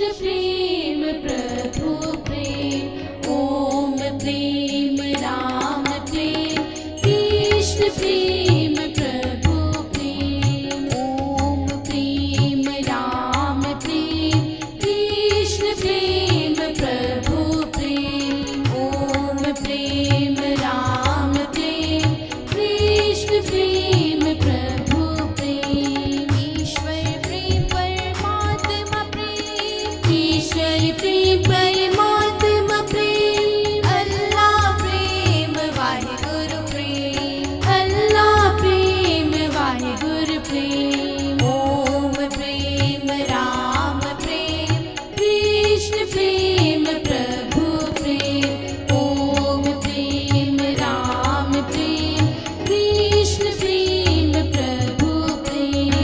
प्रेम प्रभु प्रेम ओम प्रेम राम प्रेम कृष्ण प्रेम प्रभु प्रेम ओम प्रेम राम प्रेम कृष्ण प्रेम प्रभु प्रेम ओम प्रेम राम प्रेम कृष्ण प्रेम प्रभु प्रेम ईश्वर प्रेम परमात्मा प्रेम ईश्वर प्रेम परमात्मा प्रेम अल्लाह प्रेम वाहिगुरु प्रेम अल्लाह प्रेम वाहिगुरु प्रेम ओम प्रेम राम प्रेम कृष्ण प्रेम प्रभु प्रेम ओम प्रेम राम प्रेम कृष्ण प्रेम प्रभु प्रेम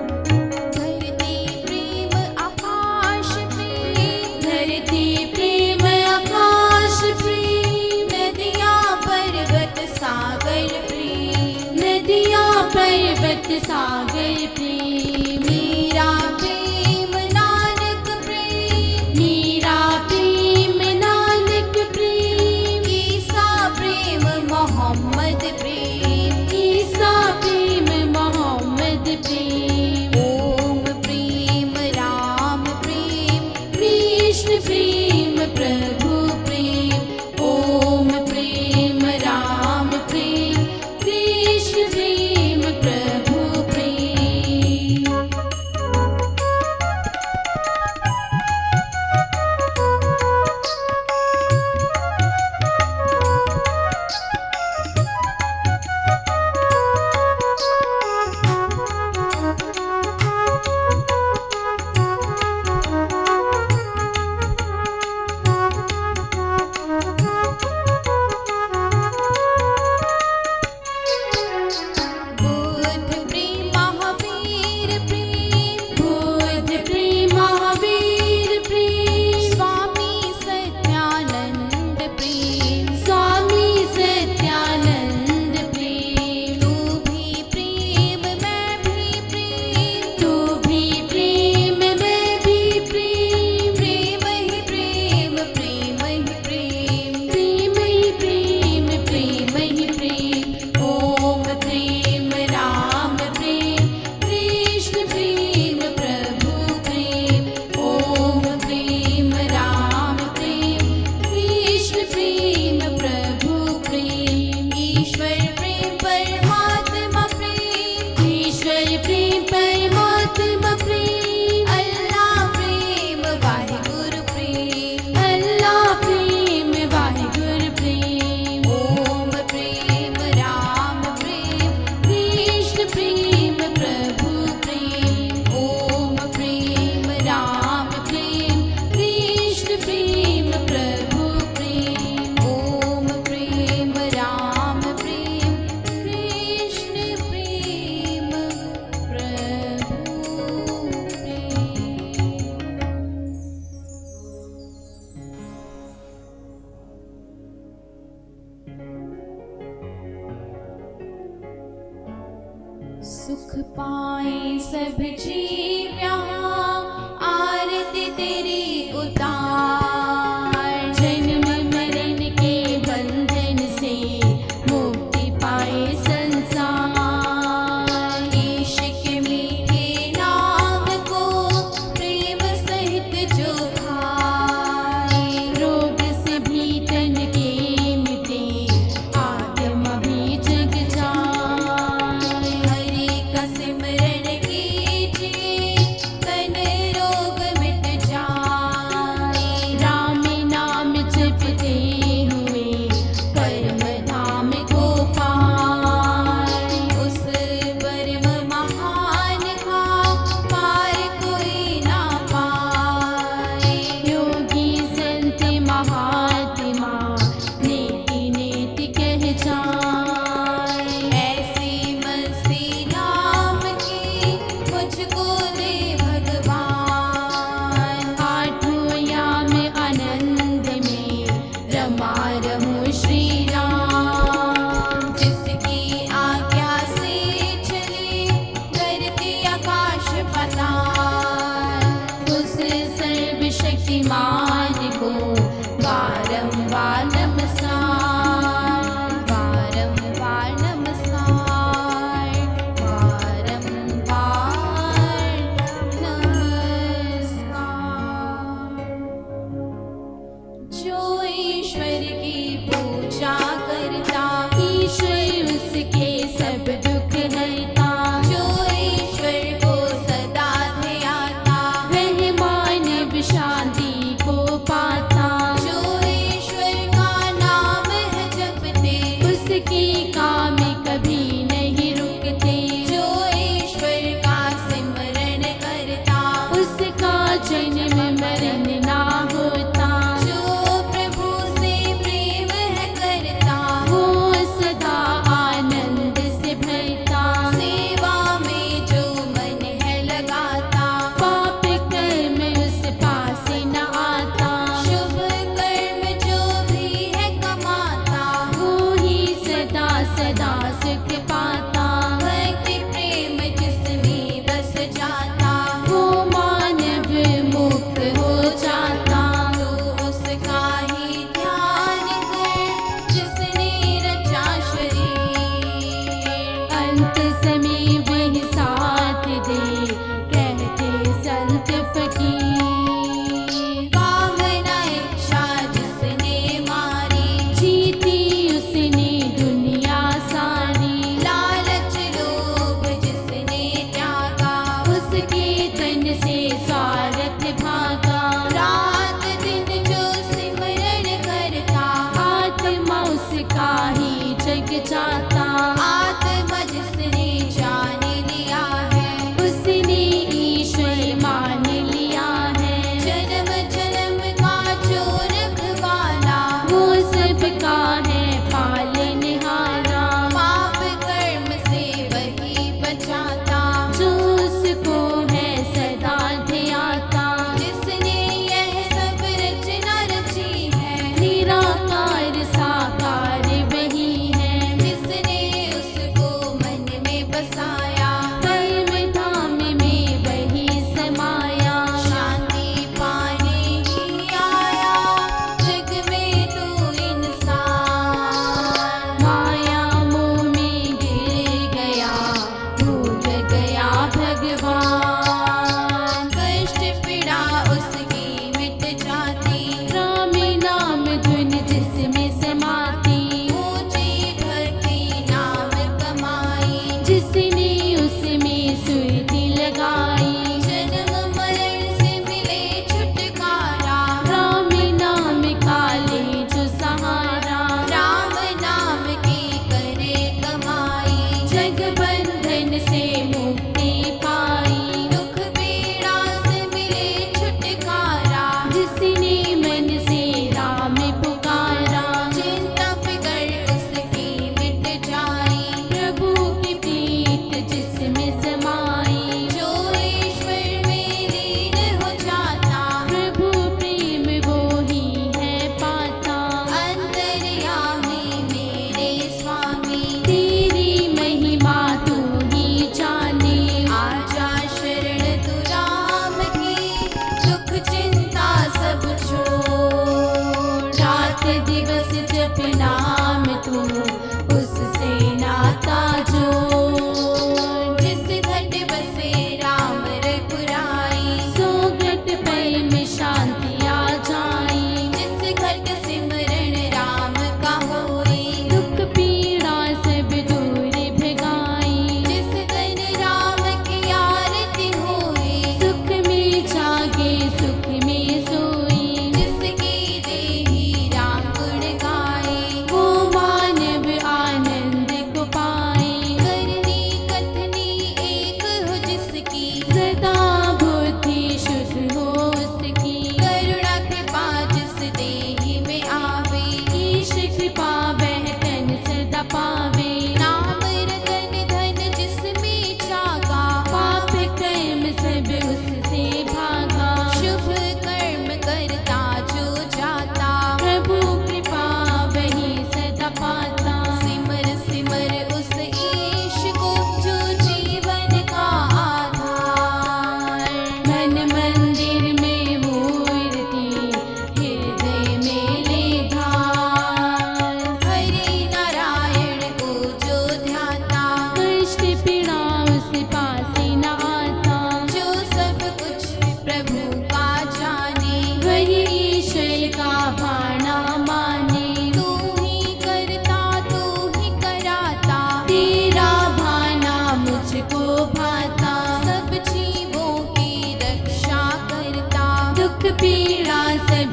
धरती प्रेम आकाश प्रेम धरती प्रेम आकाश प्रेम नदियाँ पर्वत सागर प्रेम नदियाँ पर्वत सागर प्रेम मीरा प्रेम नानक प्रेम मीरा प्रेम नानक प्रेम ईसा प्रेम मोहम्मद प्रेम ईसा प्रेम मोहम्मद प्रेम ओम प्रेम राम प्रेम कृष्ण प्रेम प्रभु प्रेम ओम प्रेम राम प्रेम कृष्ण प्रेम प्रभु प्रेम बुद्ध प्रेम महावीर प्रेम बुद्ध प्रेम महावीर प्रेम स्वामी सत्यानंद प्रेम स्वामी सत्यानंद प्रेम तू भी प्रेम मैं भी प्रेम तू भी प्रेम मैं भी प्रेम प्रेम ही प्रेम प्रेम ही प्रेम प्रेम ही प्रेम प्रेम ही प्रेम ओम प्रेम राम प्रेम कृष्ण प्रेम प्रभु प्रेम ओम प्रेम राम प्रेम कृष्ण प्रेम प्रभु प्रेम ईश्वर प्रेम परमात्मा प्रेम ईश्वर प्रेम परमात्मा प्रेम अल्लाह प्रेम वाहिगुरु प्रेम अल्लाह प्रेम वाहिगुरु प्रेम ओम प्रेम राम प्रेम कृष्ण प्रेम प्रभु प्रेम ओम प्रेम राम प्रेम कृष्ण प्रेम प्रभु प्रेम ओम प्रेम राम प्रेम कृष्ण प्रेम सुख पाए सब जीव यहाँ आरती तेरी उतार जन्म मरण के बंधन से मुक्ति पाए संसार इश्क मीठे नाम को प्रेम सहित जो खाए रोग से भी तन के मिटे आत्मा भी जग जाए हरि का सिमरन कीजिए तन रोग मिट जाए शक्तिमान को बारंबार नमस्कार, बारंबार नमस्कार, बारंबार नमस्कार। जो ईश्वर की पूजा करता, ईश्वर उसके सब दुख हरता। जो ईश्वर को सदा ध्याता, वह मानव शांति को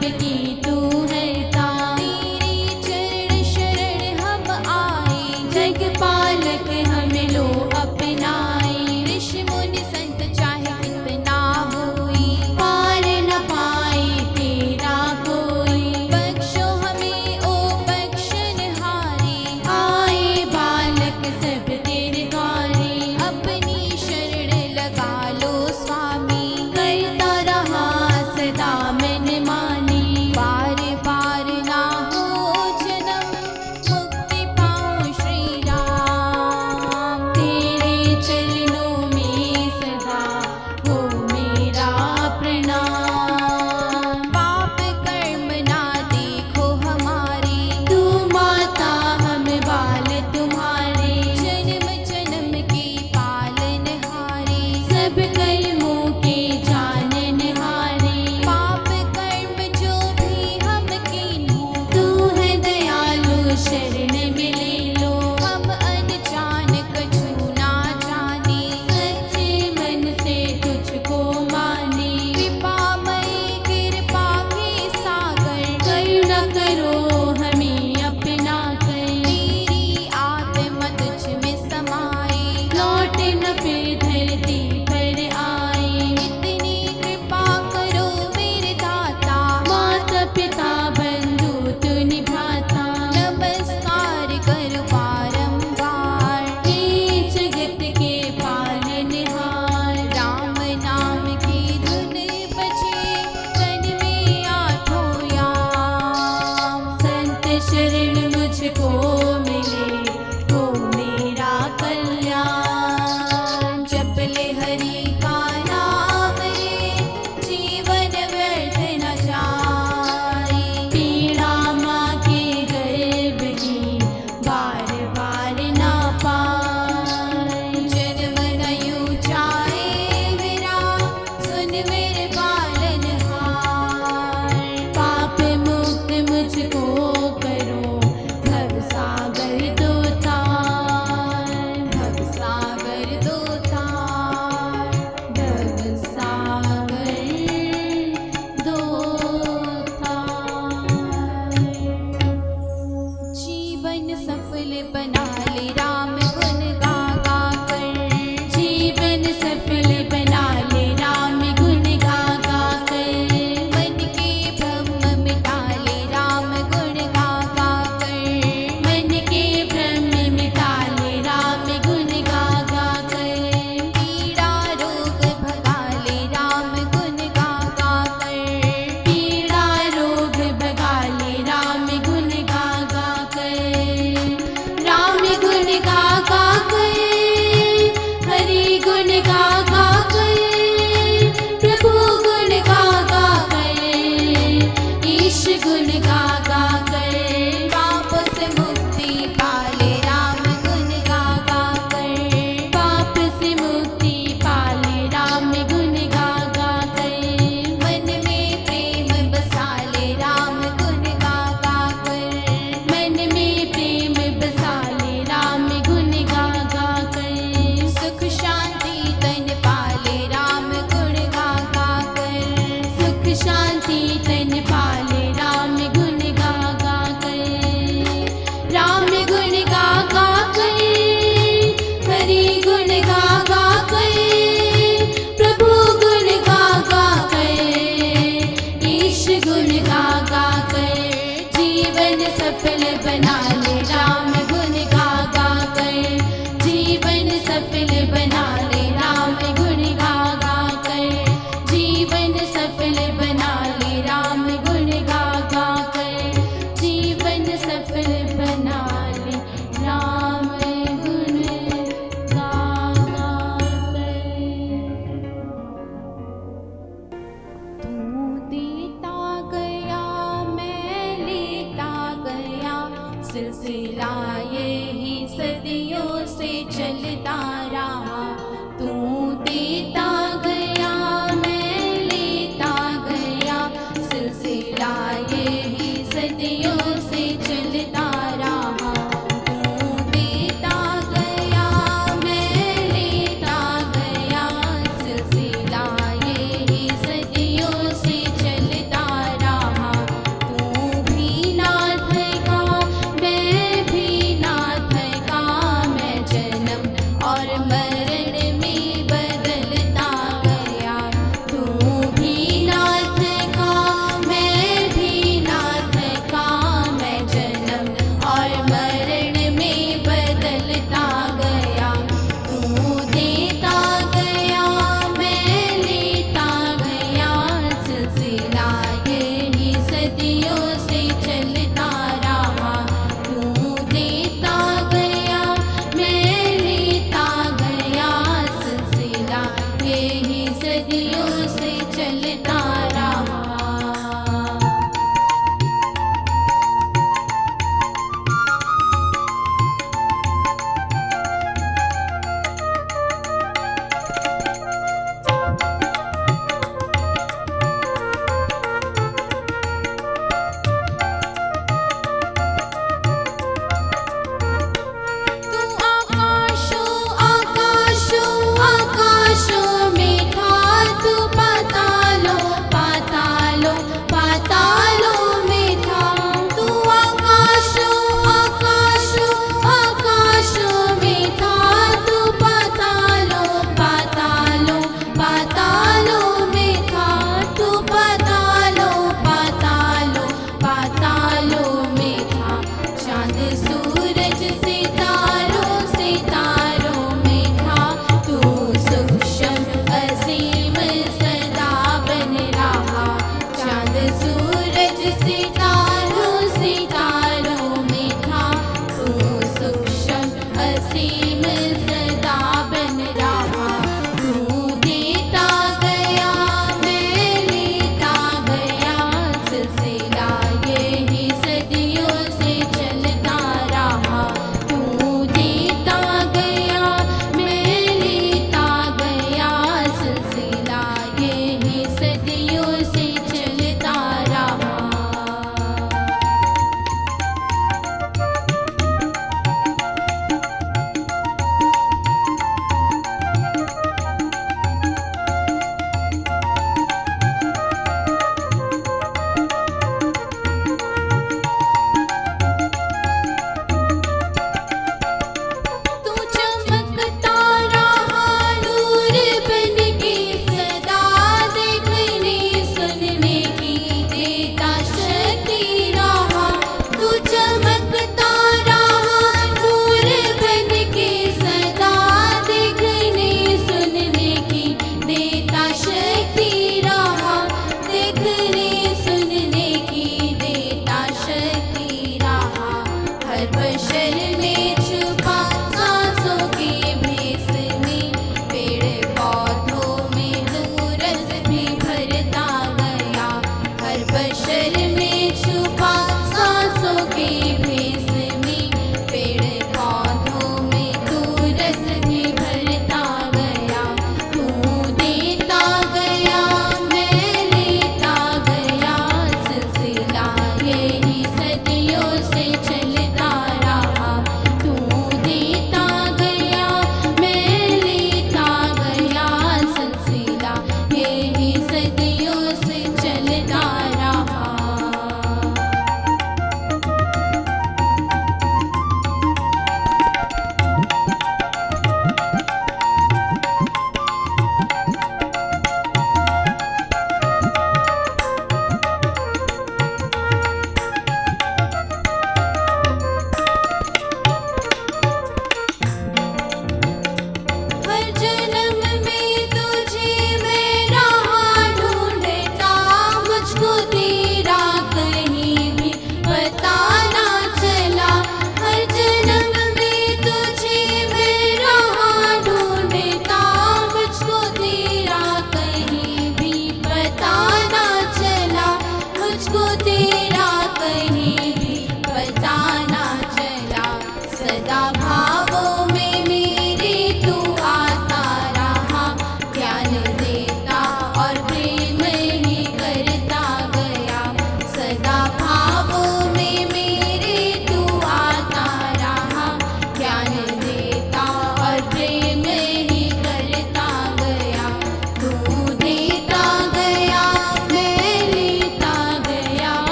सबकी तू हरता। तेरे चरण शरण हम आए, जग पालक हम लो अपनाए। ऋषि मुनि संत चाहे कितना होई, पार न पाए तेरा कोई। बख्शो हमें ओ बख्शनहारी, आए बालक सब तेरे द्वारे। अपनी शरण लगा लो स्वामी, करता रहा सदा मन मानी। बार बार ना हो जन्म, मुक्ति पाऊं श्री राम। तेरे चरणों में सदा हो मेरा प्रणाम। पाप कर्म ना देखो हमारे, तू माता हम बाल तुम्हारे। जन्म जन्म के पालनहारे, सब कर्मों के जाननहारे। पाप कर्म जो भी हम कीन्हो, तू है दयालु शरण में ले लो। हम अनजान कछु ना जाने, सच्चे मन से तुझको माने। कृपामयी कृपा के सागर, करुणा करो हमें अपना कर। तेरी आत्मा तुझ में समाए, लौट न फिर धरती पर आए। इतनी कृपा करो मेरे दाता, माता पिता बंधु तू निभाता। नमस्कार करो बारंबार, हे जगत के पालनहार। राम नाम की धुन बजे, तन में आठों याम। संत शरण मुझको मिले, हो मेरा कल्याण। जप ले हरि का नाम रे, जीवन व्यर्थ न जाए। पीड़ा माँ के गर्भ की, बार बार ना पाए। जन्म न यूं जाए मेरा, सुन मेरे पालनहार। पाप मुक्त मुझको करो, भव सागर दो तार। भव सागर दो तार। ये ही सदियों से चलता रहा। आकाशों में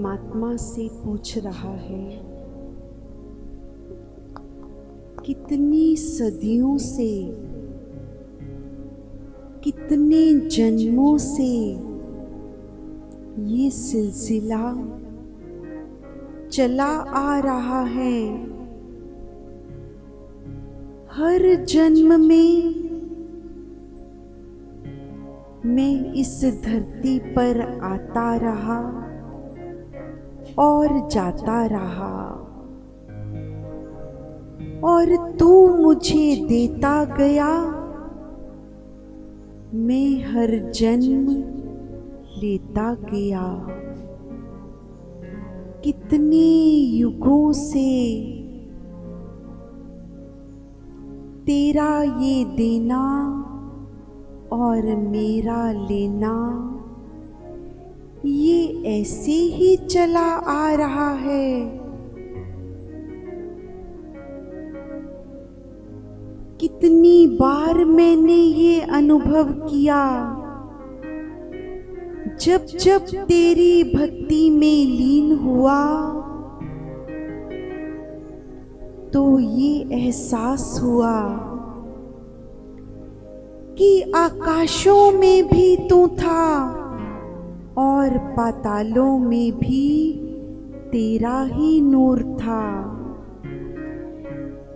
परमात्मा से पूछ रहा है, कितनी सदियों से, कितने जन्मों से ये सिलसिला चला आ रहा है। हर जन्म में मैं इस धरती पर आता रहा और जाता रहा, और तू मुझे देता गया, मैं हर जन्म लेता गया। कितने युगों से तेरा ये देना और मेरा लेना, ये ऐसे ही चला आ रहा है। कितनी बार मैंने ये अनुभव किया, जब जब तेरी भक्ति में लीन हुआ तो ये एहसास हुआ कि आकाशों में भी तू था और पातालों में भी तेरा ही नूर था।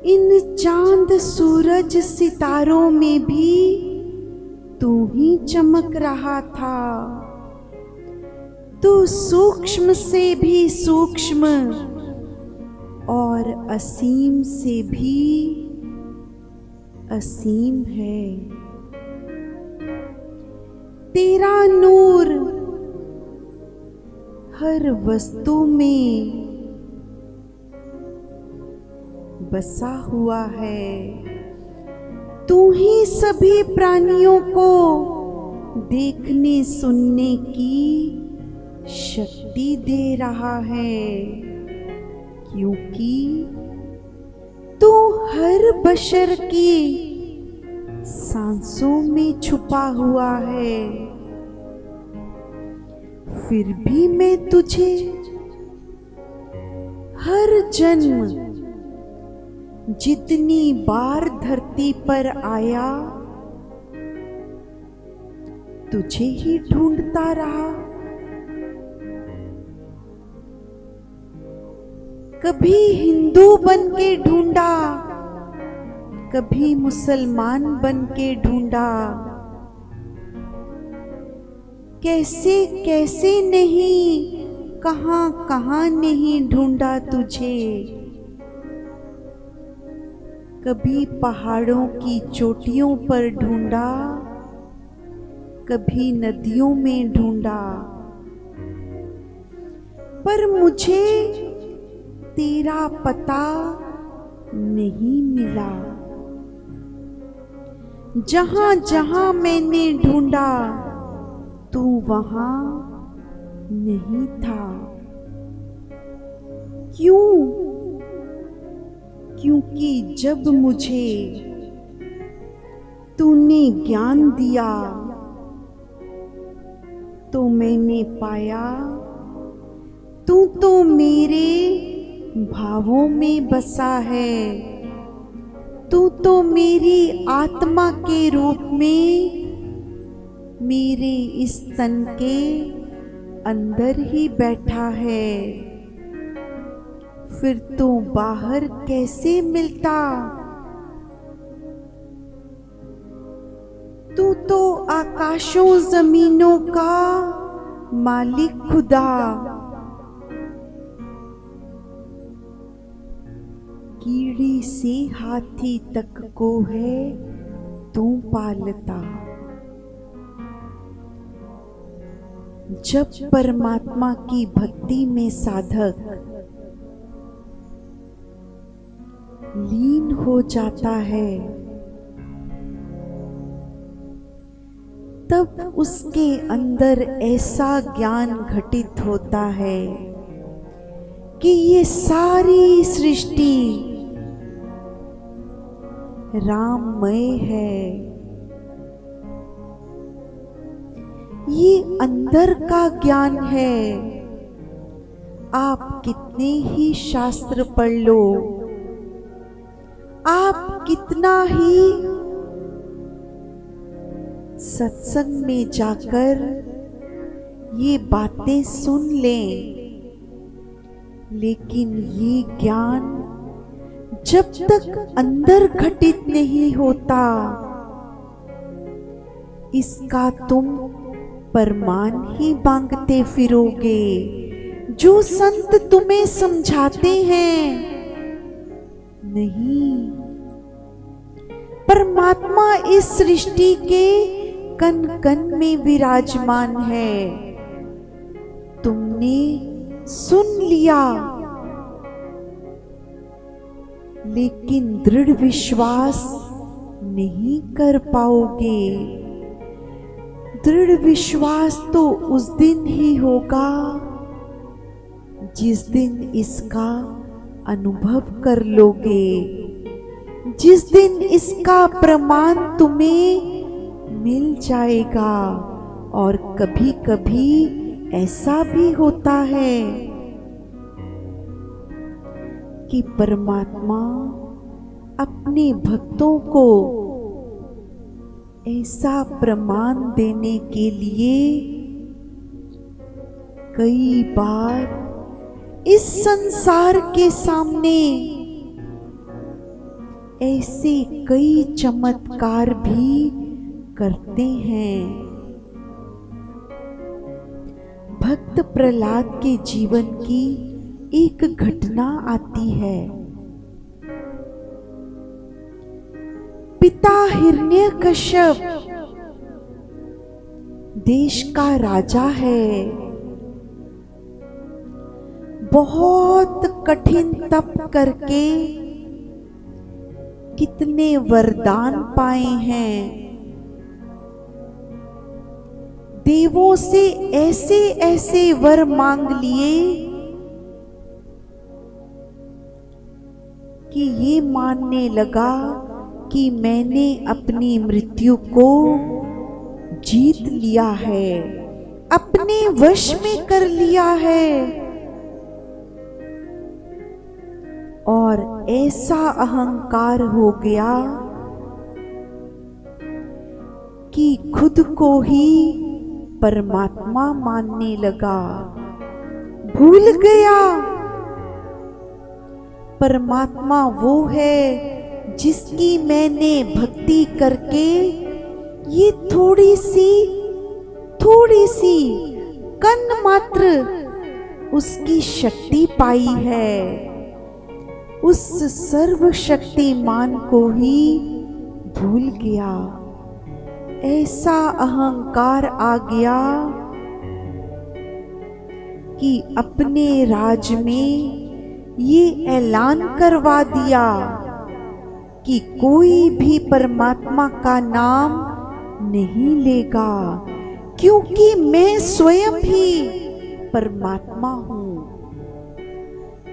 इन चांद सूरज सितारों में भी तू ही चमक रहा था। तू सूक्ष्म से भी सूक्ष्म और असीम से भी असीम है। तेरा नूर हर वस्तु में बसा हुआ है। तू ही सभी प्राणियों को देखने सुनने की शक्ति दे रहा है, क्योंकि तू हर बशर की सांसों में छुपा हुआ है। फिर भी मैं तुझे हर जन्म जितनी बार धरती पर आया, तुझे ही ढूंढता रहा। कभी हिंदू बन के ढूंढा, कभी मुसलमान बन के ढूंढा, कैसे कैसे नहीं, कहां कहां नहीं ढूंढा तुझे। कभी पहाड़ों की चोटियों पर ढूंढा, कभी नदियों में ढूंढा, पर मुझे तेरा पता नहीं मिला। जहां जहां मैंने ढूंढा, तू वहां नहीं था। क्यों? क्योंकि जब मुझे तूने ज्ञान दिया तो मैंने पाया तू तो मेरे भावों में बसा है। तू तो मेरी आत्मा के रूप में मेरे इस तन के अंदर ही बैठा है। फिर तू बाहर कैसे मिलता? तू तो आकाशों जमीनों का मालिक खुदा, कीड़ी से हाथी तक को है तू पालता। जब परमात्मा की भक्ति में साधक लीन हो जाता है, तब उसके अंदर ऐसा ज्ञान घटित होता है कि ये सारी सृष्टि राममय है। ये अंदर का ज्ञान है। आप कितने ही शास्त्र पढ़ लो, आप कितना ही सत्संग में जाकर ये बातें सुन लें, लेकिन ये ज्ञान जब तक अंदर घटित नहीं होता, इसका तुम प्रमाण ही मांगते फिरोगे। जो संत तुम्हें समझाते हैं, नहीं, परमात्मा इस सृष्टि के कण कण में विराजमान है। तुमने सुन लिया, लेकिन दृढ़ विश्वास नहीं कर पाओगे। दृढ़ विश्वास तो उस दिन ही होगा जिस दिन इसका अनुभव कर लोगे, जिस दिन इसका प्रमाण तुम्हें मिल जाएगा। और कभी कभी ऐसा भी होता है कि परमात्मा अपने भक्तों को ऐसा प्रमाण देने के लिए कई बार इस संसार के सामने ऐसे कई चमत्कार भी करते हैं। भक्त प्रहलाद के जीवन की एक घटना आती है। पिता हिरण्यकश्यप देश का राजा है। बहुत कठिन तप करके कितने वरदान पाए हैं। देवों से ऐसे ऐसे वर मांग लिए कि ये मानने लगा कि मैंने अपनी मृत्यु को जीत लिया है, अपने वश में कर लिया है। और ऐसा अहंकार हो गया कि खुद को ही परमात्मा मानने लगा। भूल गया परमात्मा वो है जिसकी मैंने भक्ति करके ये थोड़ी सी कण मात्र उसकी शक्ति पाई है। उस सर्वशक्तिमान को ही भूल गया। ऐसा अहंकार आ गया कि अपने राज में ये ऐलान करवा दिया कि कोई भी परमात्मा का नाम नहीं लेगा, क्योंकि मैं स्वयं ही परमात्मा हूँ।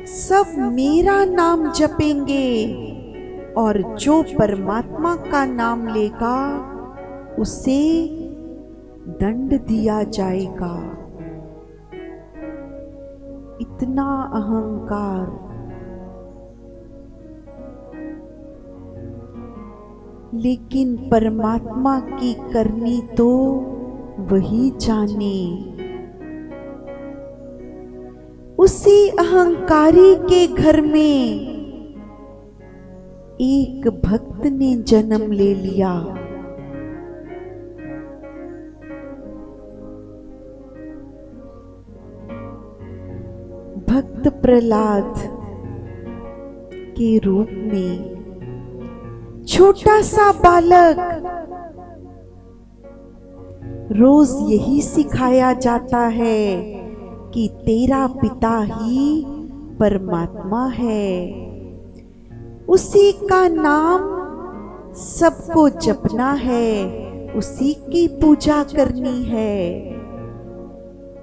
सब मेरा नाम जपेंगे और जो परमात्मा का नाम लेगा उसे दंड दिया जाएगा। इतना अहंकार। लेकिन परमात्मा की करनी तो वही जाने। उसी अहंकारी के घर में एक भक्त ने जन्म ले लिया। भक्त प्रहलाद के रूप में छोटा सा बालक। रोज यही सिखाया जाता है कि तेरा पिता ही परमात्मा है, उसी का नाम सबको जपना है, उसी की पूजा करनी है।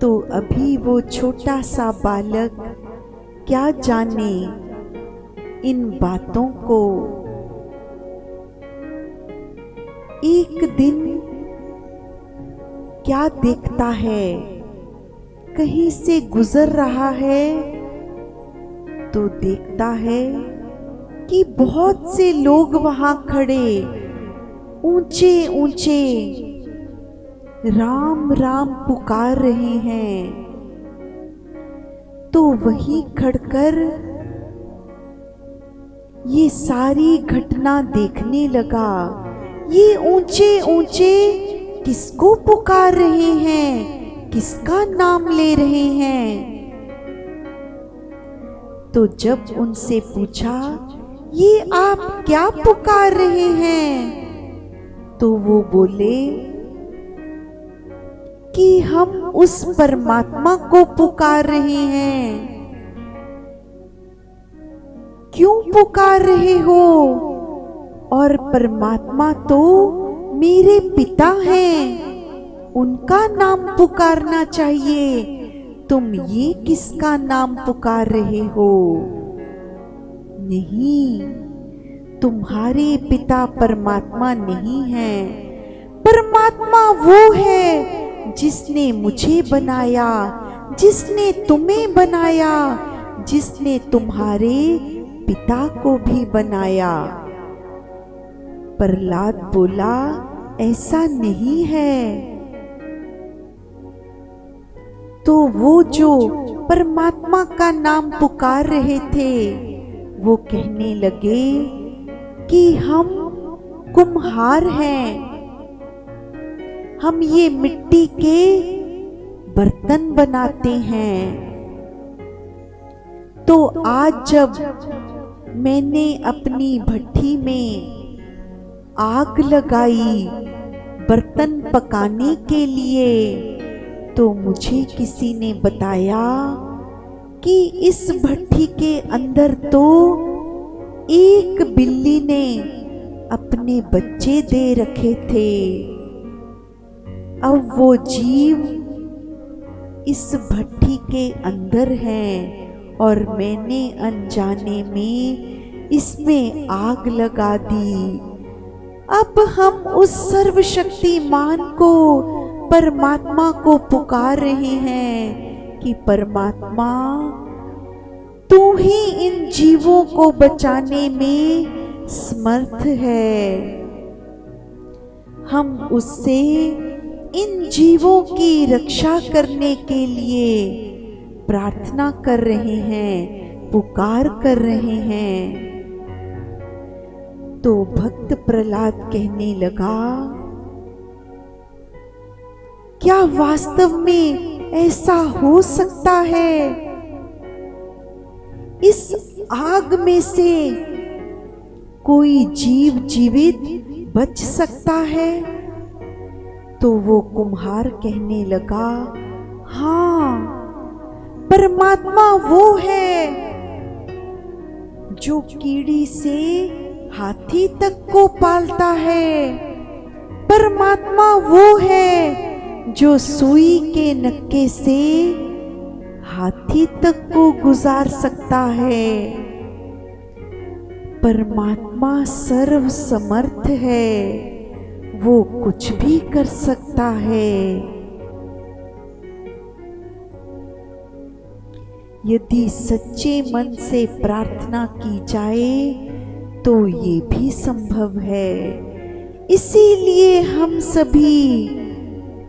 तो अभी वो छोटा सा बालक क्या जाने इन बातों को। एक दिन क्या देखता है, कहीं से गुजर रहा है तो देखता है कि बहुत से लोग वहां खड़े ऊंचे ऊंचे राम राम पुकार रहे हैं। तो वहीं खड़कर ये सारी घटना देखने लगा। ये ऊंचे ऊंचे किसको पुकार रहे हैं, किसका नाम ले रहे हैं? तो जब उनसे पूछा, ये आप क्या पुकार रहे हैं? तो वो बोले कि हम उस परमात्मा को पुकार रहे हैं। क्यों पुकार रहे हो? और परमात्मा तो मेरे पिता हैं, उनका नाम पुकारना चाहिए। तुम ये किसका नाम पुकार रहे हो? नहीं, तुम्हारे पिता परमात्मा नहीं है। परमात्मा वो है जिसने मुझे बनाया, जिसने तुम्हें बनाया, जिसने तुम्हारे पिता को भी बनाया। प्रहलाद बोला, ऐसा नहीं है। तो वो जो परमात्मा का नाम पुकार रहे थे वो कहने लगे कि हम कुम्हार हैं, हम ये मिट्टी के बर्तन बनाते हैं। तो आज जब मैंने अपनी भट्ठी में आग लगाई बर्तन पकाने के लिए, तो मुझे किसी ने बताया कि इस भट्ठी के अंदर तो एक बिल्ली ने अपने बच्चे दे रखे थे। अब वो जीव इस भट्ठी के अंदर है और मैंने अनजाने में इसमें आग लगा दी। अब हम उस सर्वशक्तिमान को, परमात्मा को पुकार रहे हैं कि परमात्मा तू ही इन जीवों को बचाने में समर्थ है। हम उससे इन जीवों की रक्षा करने के लिए प्रार्थना कर रहे हैं, पुकार कर रहे हैं। तो भक्त प्रहलाद कहने लगा, क्या वास्तव में ऐसा हो सकता है? इस आग में से कोई जीव जीवित बच सकता है? तो वो कुम्हार कहने लगा, हाँ, परमात्मा वो है जो कीड़ी से हाथी तक को पालता है। परमात्मा वो है जो सुई के नक्के से हाथी तक को गुजार सकता है। परमात्मा सर्व समर्थ है, वो कुछ भी कर सकता है। यदि सच्चे मन से प्रार्थना की जाए तो ये भी संभव है। इसीलिए हम सभी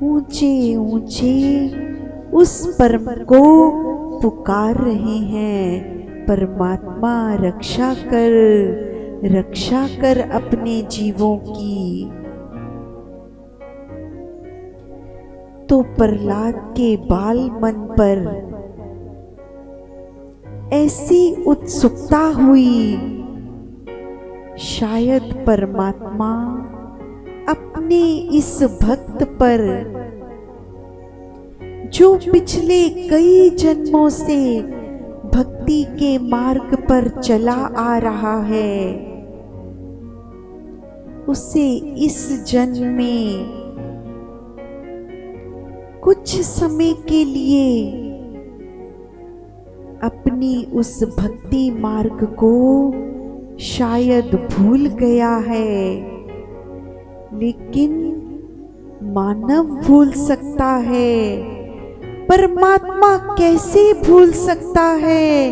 ऊंचे ऊंचे उस परम को पुकार रहे हैं। परमात्मा रक्षा कर अपने जीवों की। तो प्रहलाद के बाल मन पर ऐसी उत्सुकता हुई, शायद परमात्मा अपने इस भक्त पर जो पिछले कई जन्मों से भक्ति के मार्ग पर चला आ रहा है, उसे इस जन्म में कुछ समय के लिए अपनी उस भक्ति मार्ग को शायद भूल गया है। लेकिन मानव भूल सकता है, परमात्मा कैसे भूल सकता है,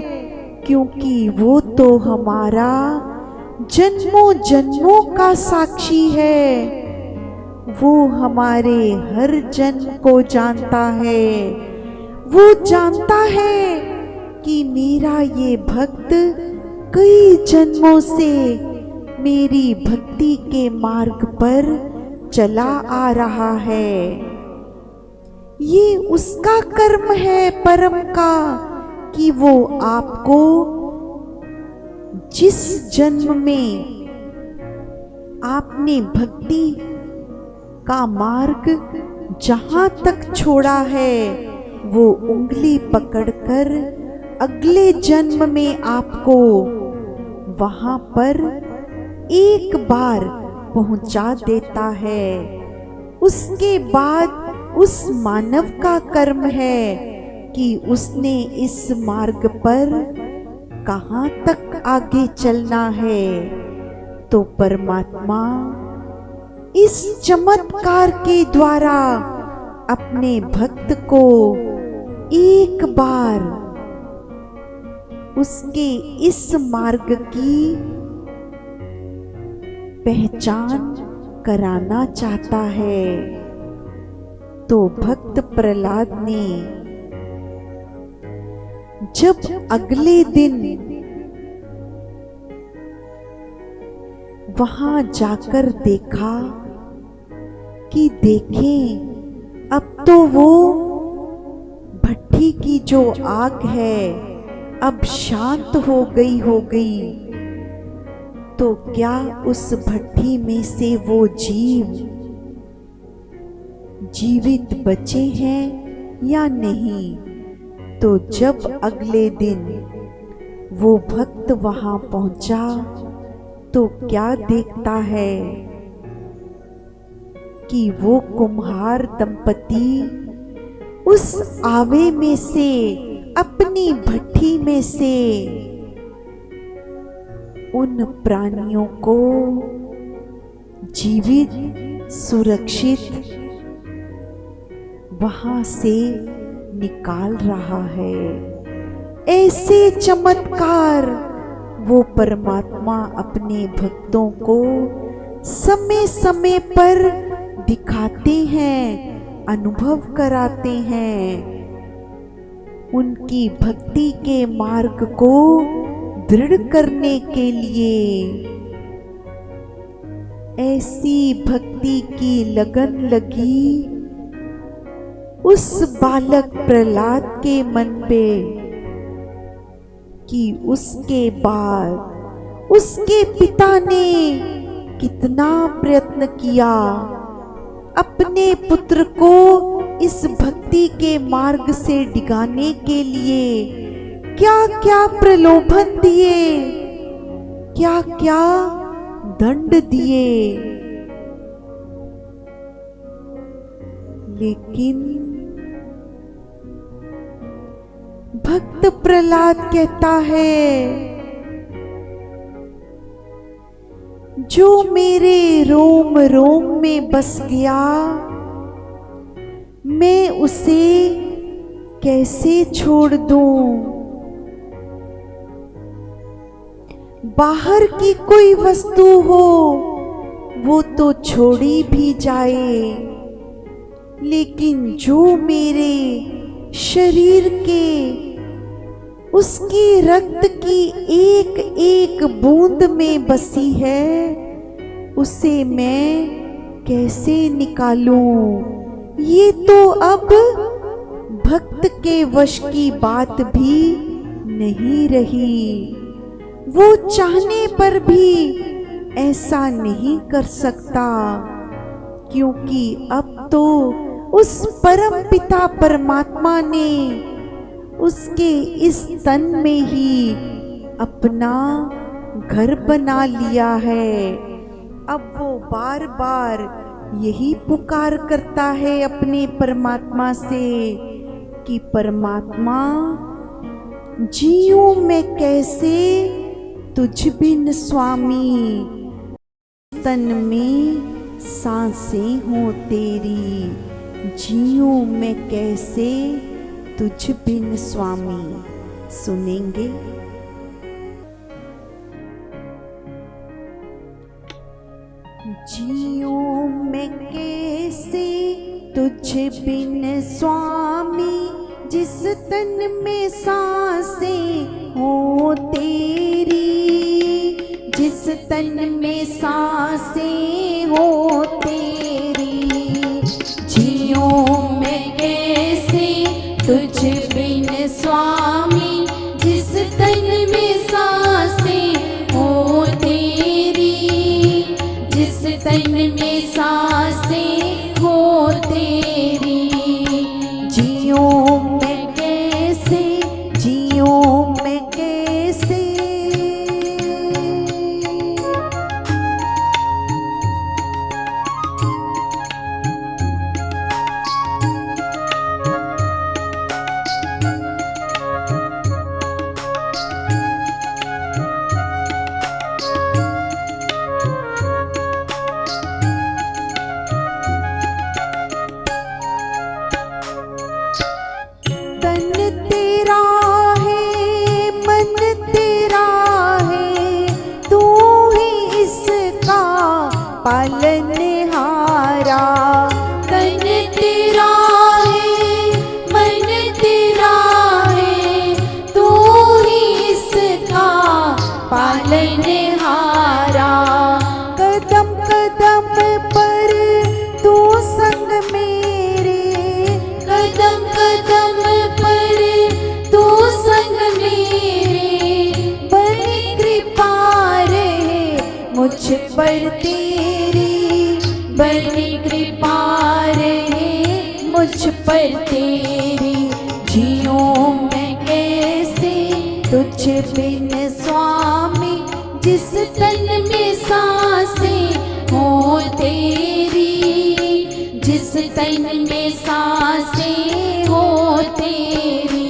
क्योंकि वो तो हमारा जन्मों जन्मों का साक्षी है। वो हमारे हर जन्म को जानता है। वो जानता है कि मेरा ये भक्त कई जन्मों से मेरी भक्ति के मार्ग पर चला आ रहा है। ये उसका कर्म है परम का कि वो आपको जिस जन्म में आपने भक्ति का मार्ग जहां तक छोड़ा है, वो उंगली पकड़कर अगले जन्म में आपको वहां पर एक बार पहुंचा देता है। उसके बाद उस मानव का कर्म है कि उसने इस मार्ग पर कहां तक आगे चलना है। तो परमात्मा इस चमत्कार के द्वारा अपने भक्त को एक बार उसके इस मार्ग की पहचान कराना चाहता है। तो भक्त प्रहलाद ने जब अगले दिन वहां जाकर देखा कि देखें अब तो वो भट्ठी की जो आग है अब शांत हो गई, तो क्या उस भट्ठी में से वो जीव जीवित बचे हैं या नहीं। तो जब अगले दिन वो भक्त वहां पहुंचा तो क्या देखता है कि वो कुम्हार दंपति उस आवे में से अपनी भट्ठी में से उन प्राणियों को जीवित सुरक्षित वहां से निकाल रहा है। ऐसे चमत्कार वो परमात्मा अपने भक्तों को समय समय पर दिखाते हैं, अनुभव कराते हैं। उनकी भक्ति के मार्ग को दृढ़ करने के लिए ऐसी भक्ति की लगन लगी उस बालक प्रहलाद के मन पे कि उसके बाद उसके पिता ने कितना प्रयत्न किया अपने पुत्र को इस भक्ति के मार्ग से डिगाने के लिए। क्या क्या प्रलोभन दिए, क्या क्या दंड दिए, लेकिन भक्त प्रहलाद कहता है जो मेरे रोम रोम में बस गया मैं उसे कैसे छोड़ दूं। बाहर की कोई वस्तु हो वो तो छोड़ी भी जाए, लेकिन जो मेरे शरीर के उसकी रक्त की एक एक बूंद में बसी है उसे मैं कैसे निकालूं। ये तो अब भक्त के वश की बात भी नहीं रही। वो चाहने पर भी ऐसा नहीं कर सकता, क्योंकि अब तो उस परम पिता परमात्मा ने उसके इस तन में ही अपना घर बना लिया है। अब वो बार बार यही पुकार करता है अपने परमात्मा से कि परमात्मा जीऊं मैं कैसे तुझ बिन स्वामी, तन में सांसें हो तेरी जीऊं मैं कैसे तुझ बिन स्वामी सुनेंगे। जियूं मैं कैसे तुझ बिन स्वामी, जिस तन में सांसें हो तेरी, जिस तन में सांसें हो तेरी। जियूं मैं कैसे तुझ बिन स्वामी, जिस तन में सांसें हो तेरी, जिस तन में सांसें हो तेरी। जियूं मैं कैसे, जियूं मैं कैसे। पालनहारा तन तेरा है, मन तेरा है, तू ही इसका पालनहारा। कदम कदम पर तू संग मेरे, कदम कदम पर तू संग मेरे। बड़ी कृपा रहे मुझ पर तेरी, बड़ी कृपा रहे मुझ पर तेरी। जियूं मैं कैसे तुझ बिन स्वामी, जिस तन में सांसें हो तेरी, जिस तन में सांसें हो तेरी।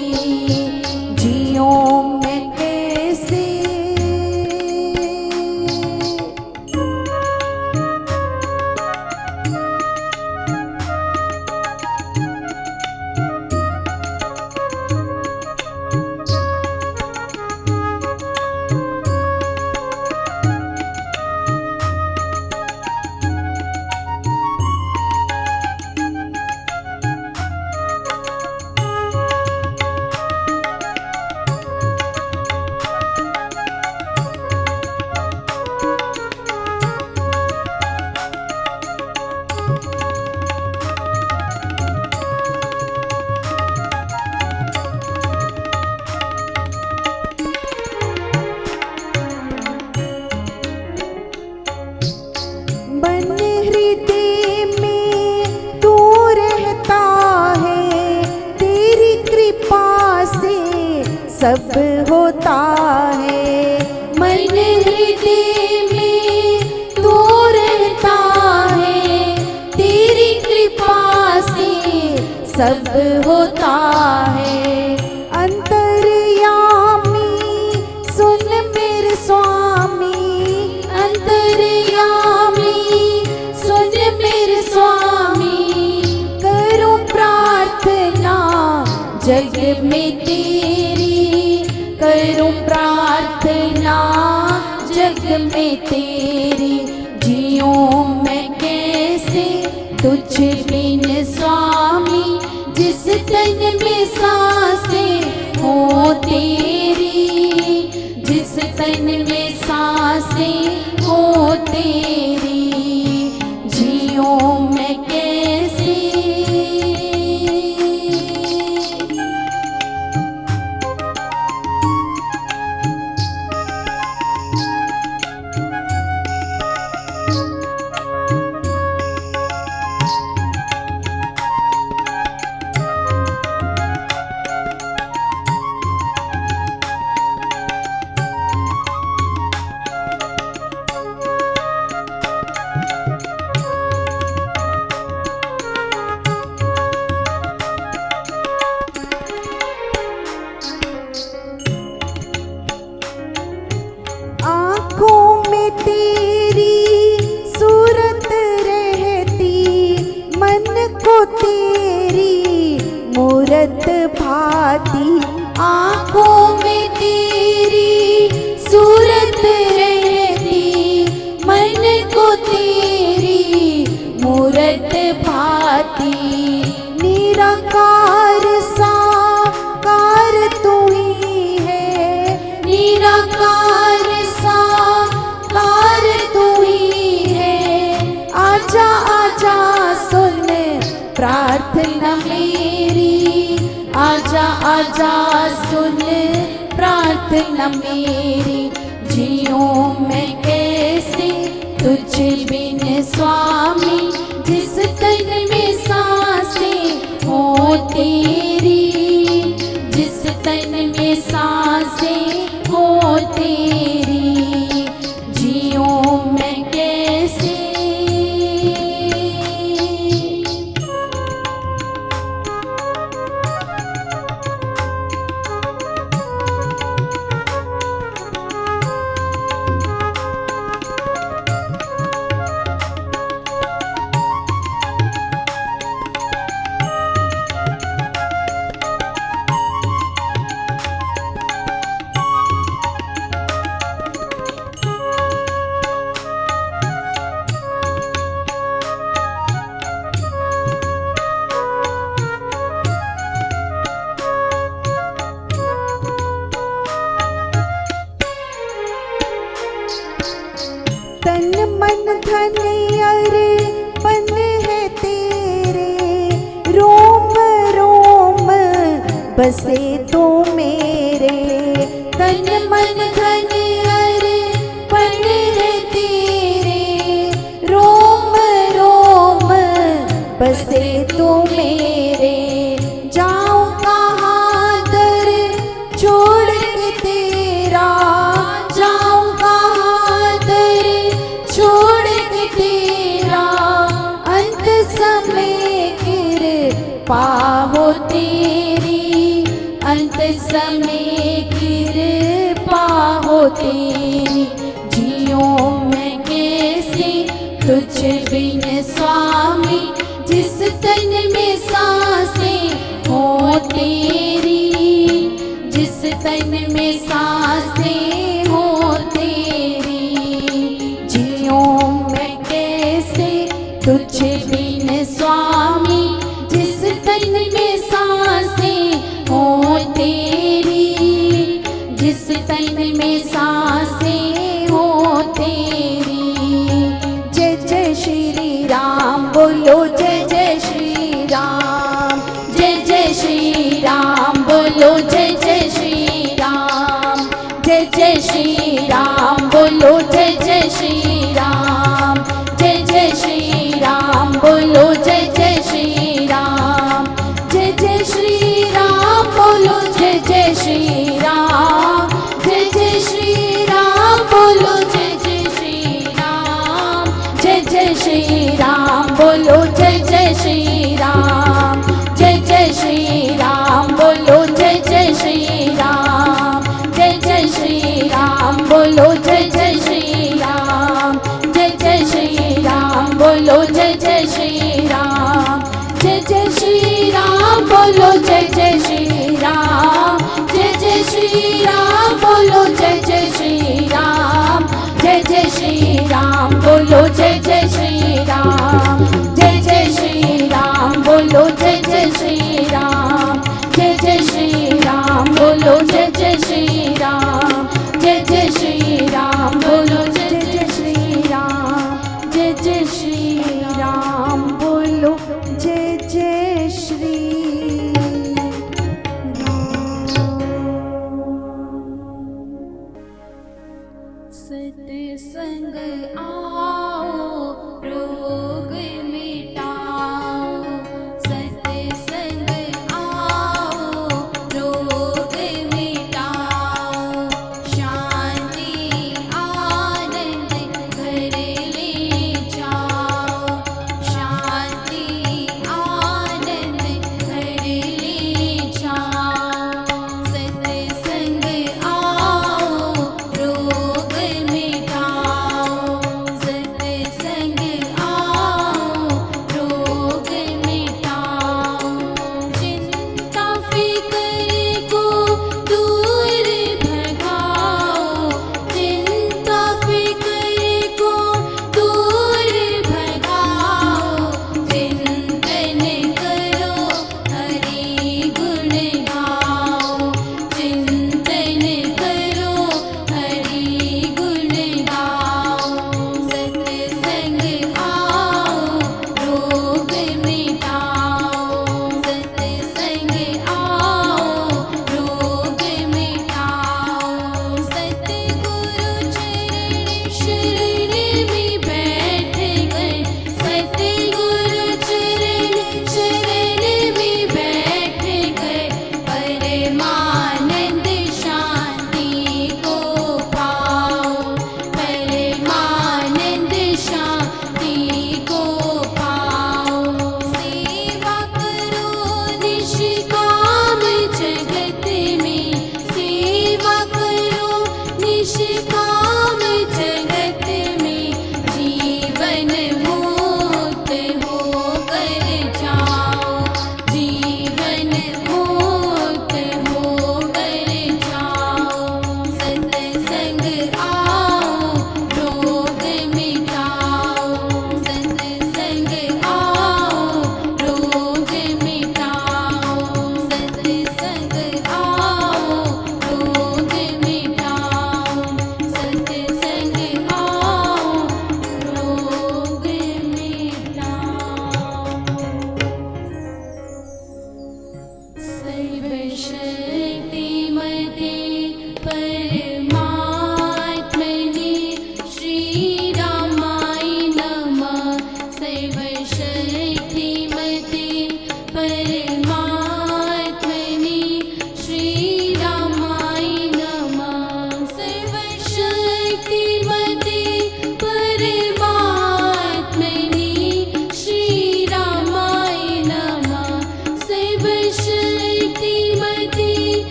जियूं मैं कैसे। सब होता है मन हृदय में तू रहता है, तेरी कृपा से सब होता है। अंतर्यामी सुन मेरे स्वामी, अंतर्यामी सुन मेरे स्वामी। करूं प्रार्थना जग में तेरी, करूं प्रार्थना जग में तेरी। जियूं मैं कैसे तुझ बिन स्वामी, जिस तन में सांसें हो तेरी, जिस तन में सांसें हो तेरी। जियूं मैं कैसे। मूरत भाती, आँखों में तेरी सूरत रहती, मन को तेरी मूरत भाती। निराकार साकार तू ही है, निराकार साकार तू ही है। आजा आजा सुन प्रार्थना मेरी, आजा आजा सुन प्रार्थना मेरी। जियूं मैं कैसे तुझ बिन स्वामी, जिस तन में सांसें हो तेरी, जिस तन में सांसें हो तेरी। जियूं मैं कैसे। तन मन धन अर्पण है तेरे, रोम रोम बसे तो मेरे। तन मन धन अर्पण है तेरे, रोम रोम बसे तो मेरे। जाऊं कहाँ दर छोड़ के तेरा, जाऊं कहाँ दर छोड़ के तेरा। अंत समय कृपा हो तेरी, अंत समय कृपा हो तेरी। जियूं मैं कैसे तुझ बिन स्वामी, जिस तन में सांसें हो तेरी, जिस तन में सांसें हो तेरी। जियूं मैं कैसे तुझ बिन स्वामी, जिस तन में सांसें हो तेरी, जिस तन में सांसें हो तेरी। जय जय श्री राम बोलो, जय जय श्री राम। जय जय श्री राम बोलो, जय जय श्री राम। जय जय श्री राम बोलो, जय जय श्री राम। जय जय श्री राम बोलो, जय जय श्री राम। जय जय श्री राम बोलो, जय जय श्री राम। जय जय श्री राम बोलो, जय जय श्री राम। जय जय श्री राम बोलो, जय जय श्री राम। जय जय श्री राम बोलो, जय जय श्री राम। जय जय श्री राम बोलो, जय जय श्री राम। जय जय श्री राम बोलो, जय जय श्री राम। जय जय श्री राम बोलो, जय जय श्री राम। जय जय श्री राम बोलो, जय जय श्री राम। जय जय श्री राम बोलो, जय जय श्री राम। जय जय श्री राम बोलो, जय जय श्री राम। जय जय श्री राम बोलो, जय जय श्री राम। जय जय श्री राम बोलो, जय जय श्री राम। जय जय श्री राम बोलो, जय जय श्री सत्संग आओ, रोग मिटाओ। सत्संग आओ, रोग मिटाओ। शांति आनंद घर ले जाओ। शांति आनंद घर ले जाओ। सत्संग आओ, रोग मिटाओ।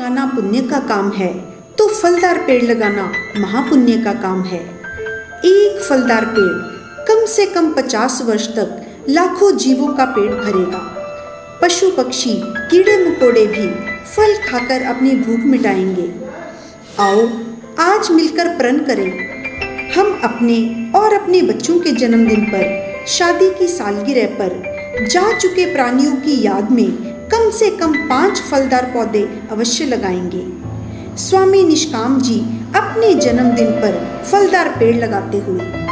लगाना पुण्य का काम है तो फलदार पेड़ लगाना महापुण्य का काम है। एक फलदार पेड़ कम से कम 50 वर्ष तक लाखों जीवों का पेट भरेगा। पशु पक्षी कीड़े मकोड़े भी फल खाकर अपनी भूख मिटाएंगे। आओ आज मिलकर प्रण करें, हम अपने और अपने बच्चों के जन्मदिन पर, शादी की सालगिरह पर जा चुके प्राणियों की याद में कम से कम 5 फलदार पौधे अवश्य लगाएंगे। स्वामी निष्काम जी अपने जन्मदिन पर फलदार पेड़ लगाते हुए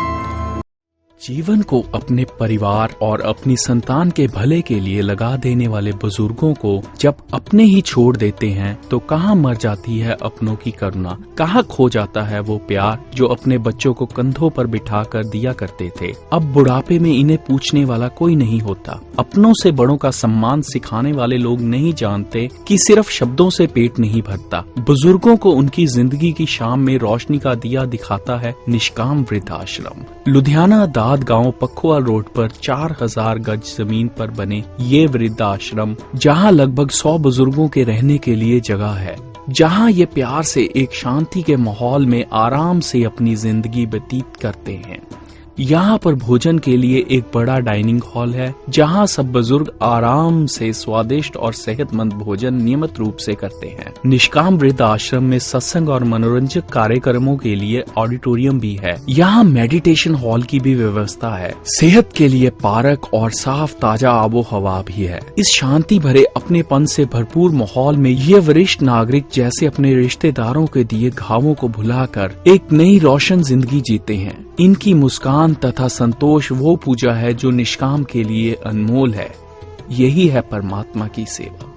जीवन को अपने परिवार और अपनी संतान के भले के लिए लगा देने वाले बुजुर्गों को जब अपने ही छोड़ देते हैं तो कहाँ मर जाती है अपनों की करुणा, कहाँ खो जाता है वो प्यार जो अपने बच्चों को कंधों पर बिठा कर दिया करते थे। अब बुढ़ापे में इन्हें पूछने वाला कोई नहीं होता। अपनों से बड़ों का सम्मान सिखाने वाले लोग नहीं जानते कि सिर्फ शब्दों से पेट नहीं भरता। बुजुर्गों को उनकी जिंदगी की शाम में रोशनी का दिया दिखाता है निष्काम वृद्धाश्रम। लुधियाना गांव पखुआ रोड पर 4000 गज जमीन पर बने ये वृद्धाश्रम, जहां लगभग 100 बुजुर्गों के रहने के लिए जगह है, जहां ये प्यार से एक शांति के माहौल में आराम से अपनी जिंदगी व्यतीत करते हैं। यहाँ पर भोजन के लिए एक बड़ा डाइनिंग हॉल है, जहाँ सब बुजुर्ग आराम से स्वादिष्ट और सेहतमंद भोजन नियमित रूप से करते हैं। निष्काम वृद्ध आश्रम में सत्संग और मनोरंजक कार्यक्रमों के लिए ऑडिटोरियम भी है। यहाँ मेडिटेशन हॉल की भी व्यवस्था है। सेहत के लिए पार्क और साफ ताजा आबो हवा भी है। इस शांति भरे अपनेपन से भरपूर माहौल में ये वरिष्ठ नागरिक जैसे अपने रिश्तेदारों के दिए घावों को भुलाकर एक नई रोशन जिंदगी जीते हैं। इनकी मुस्कान तथा संतोष वो पूजा है जो निष्काम के लिए अनमोल है। यही है परमात्मा की सेवा।